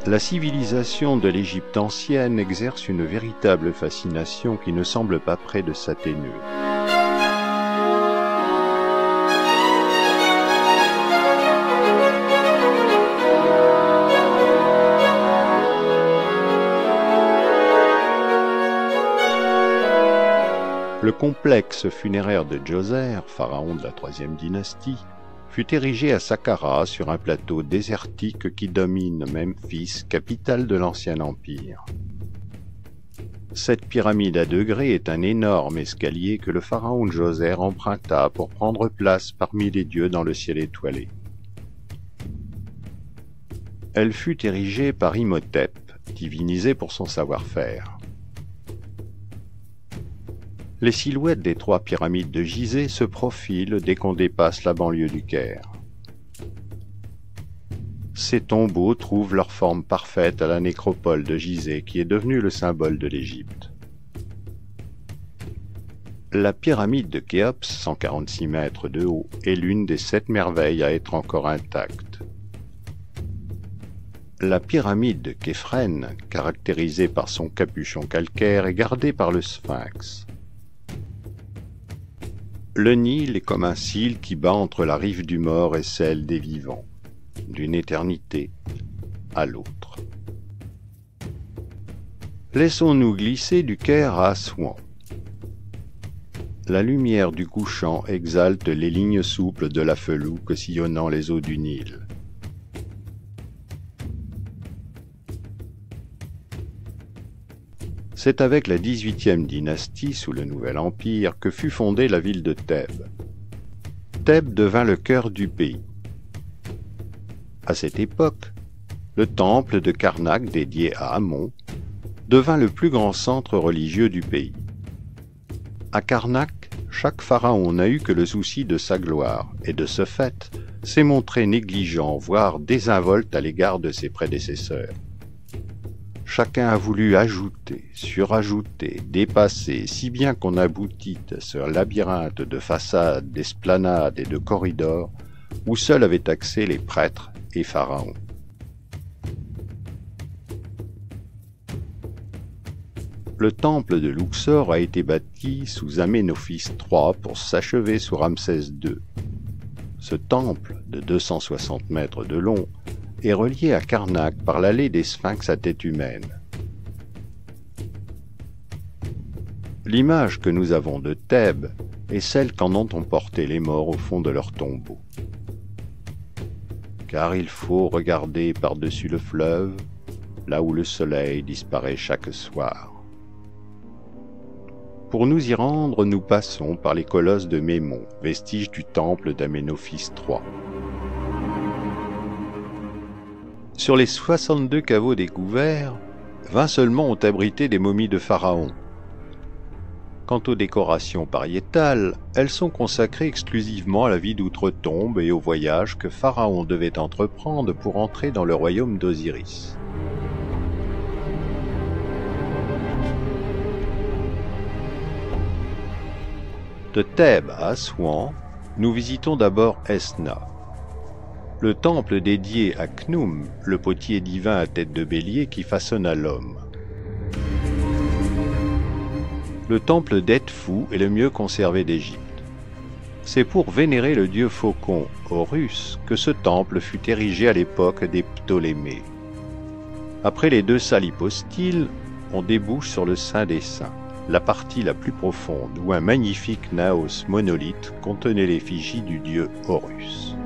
La civilisation de l'Égypte ancienne exerce une véritable fascination qui ne semble pas près de s'atténuer. Le complexe funéraire de Djoser, pharaon de la IIIe dynastie, fut érigé à Saqqara sur un plateau désertique qui domine Memphis, capitale de l'ancien empire. Cette pyramide à degrés est un énorme escalier que le pharaon Djoser emprunta pour prendre place parmi les dieux dans le ciel étoilé. Elle fut érigée par Imhotep, divinisé pour son savoir-faire. Les silhouettes des 3 pyramides de Gizeh se profilent dès qu'on dépasse la banlieue du Caire. Ces tombeaux trouvent leur forme parfaite à la nécropole de Gizeh qui est devenue le symbole de l'Égypte. La pyramide de Khéops, 146 mètres de haut, est l'une des 7 merveilles à être encore intacte. La pyramide de Képhren, caractérisée par son capuchon calcaire, est gardée par le Sphinx. Le Nil est comme un cil qui bat entre la rive du mort et celle des vivants, d'une éternité à l'autre. Laissons-nous glisser du Caire à Assouan. La lumière du couchant exalte les lignes souples de la felouque sillonnant les eaux du Nil. C'est avec la 18e dynastie, sous le Nouvel Empire, que fut fondée la ville de Thèbes. Thèbes devint le cœur du pays. À cette époque, le temple de Karnak, dédié à Amon, devint le plus grand centre religieux du pays. À Karnak, chaque pharaon n'a eu que le souci de sa gloire, et de ce fait, s'est montré négligent, voire désinvolte à l'égard de ses prédécesseurs. Chacun a voulu ajouter, surajouter, dépasser, si bien qu'on aboutit à ce labyrinthe de façades, d'esplanades et de corridors où seuls avaient accès les prêtres et pharaons. Le temple de Luxor a été bâti sous Aménophis III pour s'achever sous Ramsès II. Ce temple, de 260 mètres de long, est relié à Karnak par l'allée des sphinx à tête humaine. L'image que nous avons de Thèbes est celle qu'en ont emporté les morts au fond de leurs tombeaux. Car il faut regarder par-dessus le fleuve, là où le soleil disparaît chaque soir. Pour nous y rendre, nous passons par les colosses de Mémon, vestiges du temple d'Aménophis III. Sur les 62 caveaux découverts, 20 seulement ont abrité des momies de pharaons. Quant aux décorations pariétales, elles sont consacrées exclusivement à la vie d'outre-tombe et au voyage que Pharaon devait entreprendre pour entrer dans le royaume d'Osiris. De Thèbes à Assouan, nous visitons d'abord Esna. Le temple dédié à Khnum, le potier divin à tête de bélier qui façonna l'homme. Le temple d'Edfou est le mieux conservé d'Égypte. C'est pour vénérer le dieu faucon, Horus, que ce temple fut érigé à l'époque des Ptolémées. Après les 2 salles hypostyles, on débouche sur le Saint des Saints, la partie la plus profonde, où un magnifique naos monolithe contenait l'effigie du dieu Horus.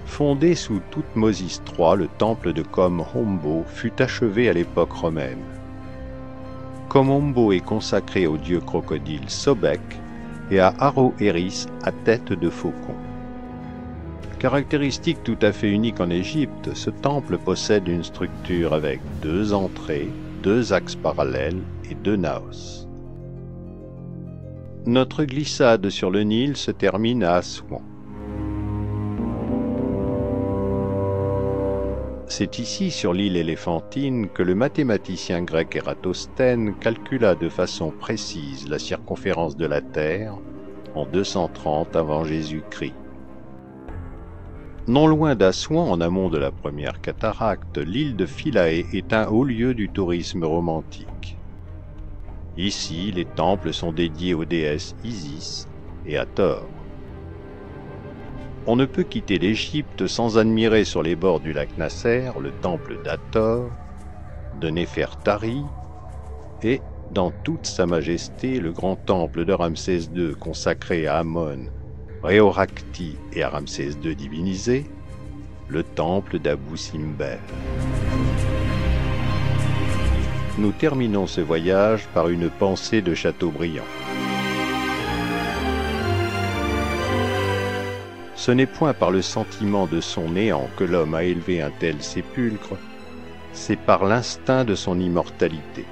Fondé sous Thoutmosis III, le temple de Kom-Ombo fut achevé à l'époque romaine. Kom-Ombo est consacré au dieu crocodile Sobek et à Aro-Eris à tête de faucon. Caractéristique tout à fait unique en Égypte, ce temple possède une structure avec 2 entrées, 2 axes parallèles et 2 naos. Notre glissade sur le Nil se termine à Assouan. C'est ici, sur l'île éléphantine, que le mathématicien grec Ératosthène calcula de façon précise la circonférence de la Terre en 230 avant Jésus-Christ. Non loin d'Assouan, en amont de la première cataracte, l'île de Philae est un haut lieu du tourisme romantique. Ici, les temples sont dédiés aux déesses Isis et Hathor. On ne peut quitter l'Égypte sans admirer sur les bords du lac Nasser le temple d'Hathor, de Néfertari et, dans toute sa majesté, le grand temple de Ramsès II consacré à Amon, Réhorakti et à Ramsès II divinisé, le temple d'Abou Simbel. Nous terminons ce voyage par une pensée de Chateaubriand. Ce n'est point par le sentiment de son néant que l'homme a élevé un tel sépulcre, c'est par l'instinct de son immortalité.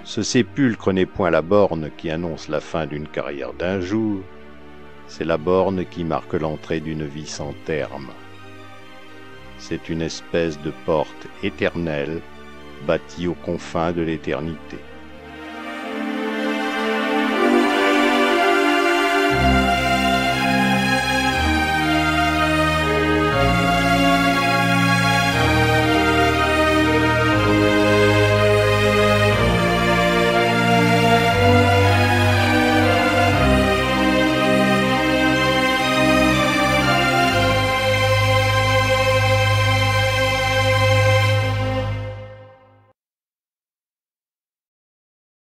Ce sépulcre n'est point la borne qui annonce la fin d'une carrière d'un jour, c'est la borne qui marque l'entrée d'une vie sans terme. C'est une espèce de porte éternelle bâtie aux confins de l'éternité.